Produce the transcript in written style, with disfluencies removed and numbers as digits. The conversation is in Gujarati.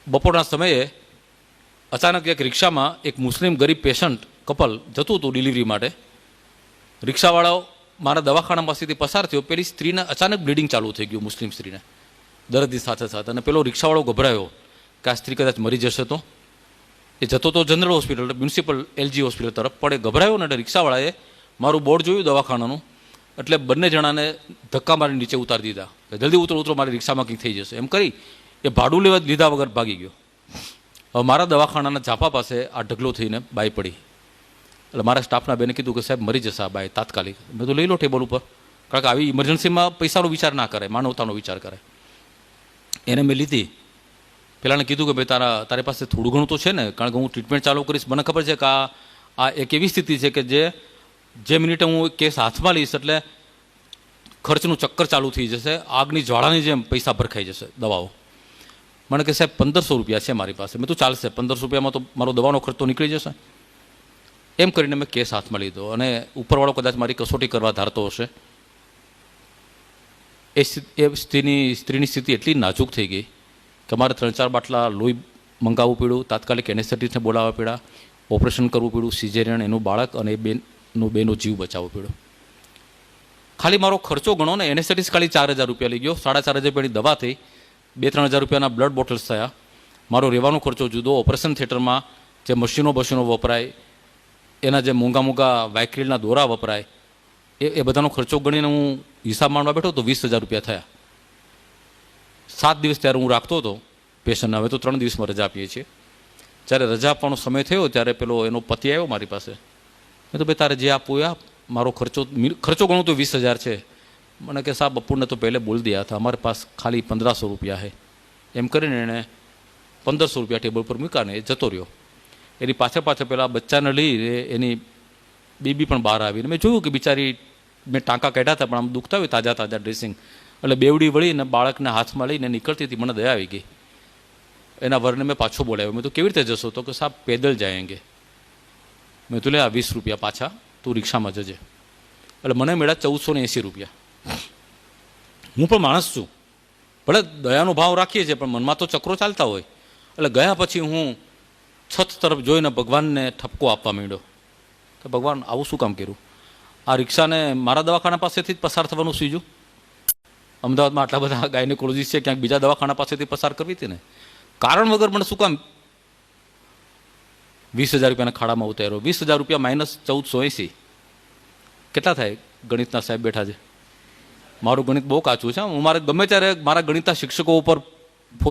બપોરના સમયે અચાનક એક રિક્ષામાં એક મુસ્લિમ ગરીબ પેશન્ટ કપલ જતું હતું ડિલિવરી માટે. રિક્ષાવાળાઓ મારા દવાખાના પાસેથી પસાર થયો. પેલી સ્ત્રીને અચાનક બ્લીડિંગ ચાલુ થઈ ગયું, મુસ્લિમ સ્ત્રીને દર્દની સાથે સાથે. અને પેલો રિક્ષાવાળો ગભરાયો કે આ સ્ત્રી કદાચ મરી જશે તો. એ જતો તો general hospital, municipal LG hospital તરફ, પણ એ ગભરાયો ને એટલે રિક્ષાવાળાએ મારું બોર્ડ જોયું દવાખાનાનું, એટલે બંને જણાને ધક્કા મારી નીચે ઉતારી દીધા કે જલ્દી ઉતરો ઉતરો, મારી રિક્ષામાં કંઈક થઈ જશે. એમ કરી એ ભાડું લેવા લીધા વગર ભાગી ગયો. હવે મારા દવાખાનાના ઝાપા પાસે આ ઢગલો થઈને બાઈ પડી. એટલે મારા સ્ટાફના બેને કીધું કે સાહેબ મરી જશે આ બાઈ તાત્કાલિક. મેં તો લઈ લો ટેબલ ઉપર, કારણ કે આવી ઇમરજન્સીમાં પૈસાનો વિચાર ના કરે, માનવતાનો વિચાર કરે. એને મેં લીધી. પેલાને કીધું કે ભાઈ તારી પાસે થોડું ઘણું તો છે ને, કારણ કે હું ટ્રીટમેન્ટ ચાલુ કરીશ. મને ખબર છે કે આ એક એવી સ્થિતિ છે કે જે મિનિટે હું કેસ હાથમાં લઈશ એટલે ખર્ચનું ચક્કર ચાલુ થઈ જશે, આગની જ્વાળાની જેમ પૈસા ભરખાઈ જશે દવાઓ. મને કે સાહેબ 1500 રૂપિયા છે મારી પાસે. મેં તો ચાલશે, 1500 રૂપિયામાં તો મારો દવાનો ખર્ચ તો નીકળી જશે. એમ કરીને મેં કેસ હાથમાં લીધો. અને ઉપરવાળો કદાચ મારી કસોટી કરવા ધારતો હશે. એ સ્ત્રીની સ્થિતિ એટલી નાજુક થઈ ગઈ કે મારે 3-4 બાટલા લોહી મંગાવવું પડ્યું, તાત્કાલિક એનેસ્થેટિસ્ટને બોલાવવા પડ્યા, ઓપરેશન કરવું પડ્યું, સિઝેરિયન, એનું બાળક અને બેનો જીવ બચાવવો પડ્યો. ખાલી મારો ખર્ચો ગણો ને, એનેસ્થેટિસ્ટ ખાલી 4000 રૂપિયા લઈ ગયો, 4500 રૂપિયાની દવા થઈ, 2-3000 રૂપિયાના બ્લડ બોટલ્સ થયા. મારો રહેવાનો ખર્ચો જુદો, ઓપરેશન થિયેટરમાં જે મશીનો વપરાય, એના જે મોંઘા વાયક્રિલના દોરા વપરાય, એ બધાનો ખર્ચો ગણીને હું હિસાબ માંડવા બેઠો તો 20000 રૂપિયા થયા. 7 દિવસ ત્યારે હું રાખતો હતો પેશન્ટને. હવે તો 3 દિવસમાં રજા આપીએ છીએ. જ્યારે રજા આપવાનો સમય થયો ત્યારે પેલો એનો પતિ આવ્યો મારી પાસે. મેં તો ભાઈ તારે જે આપવું એ આપ, મારો ખર્ચો ગણું તો 20000 છે. મને કે સાહેબ બપોરને તો પહેલે બોલ દિયા હતા, અમારે પાસ ખાલી 1500 રૂપિયા હે. એમ કરીને એણે 1500 રૂપિયા ટેબલ પર મૂક્યા ને એ જતો રહ્યો. એની પાછળ પેલા બચ્ચાને લઈ એની બેબી પણ બહાર આવીને મેં જોયું કે બિચારી, મેં ટાંકા કાઢ્યા હતા પણ આમ દુખતા હોય, તાજા ડ્રેસિંગ, એટલે બેવડી વળીને બાળકને હાથમાં લઈને નીકળતી હતી. મને દયા આવી ગઈ. એના વરને મેં પાછો બોલાવ્યો. મેં તો કેવી રીતે જશો? તો કે સાહેબ પેદલ જાયેંગે. મેં તો લે આ 20 રૂપિયા પાછા, તું રિક્ષામાં જજે. એટલે મને મળ્યા 1480 રૂપિયા. હું પણ માણસ છું, ભલે દયાનો ભાવ રાખીએ છીએ, પણ મનમાં તો ચક્રો ચાલતા હોય. એટલે ગયા પછી હું છત તરફ જોઈને ભગવાનને ઠપકો આપવા માંડ્યો કે ભગવાન આવું શું કામ કર્યું? આ રિક્ષાને મારા દવાખાના પાસેથી જ પસાર થવાનું સૂઝ્યું? અમદાવાદમાં આટલા બધા ગાયનેકોલોજીસ્ટ છે, ક્યાંક બીજા દવાખાના પાસેથી પસાર કરવી હતી ને. કારણ વગર મને શું કામ 20000 રૂપિયાના ખાડામાં ઉતાર્યો? 20000 રૂપિયા માઇનસ 1480 કેટલા થાય? ગણિતના સાહેબ બેઠા છે. મારું ગણિત બહુ કાચું છે. હું ગમે ત્યારે મારા ગણિતના શિક્ષકો ઉપર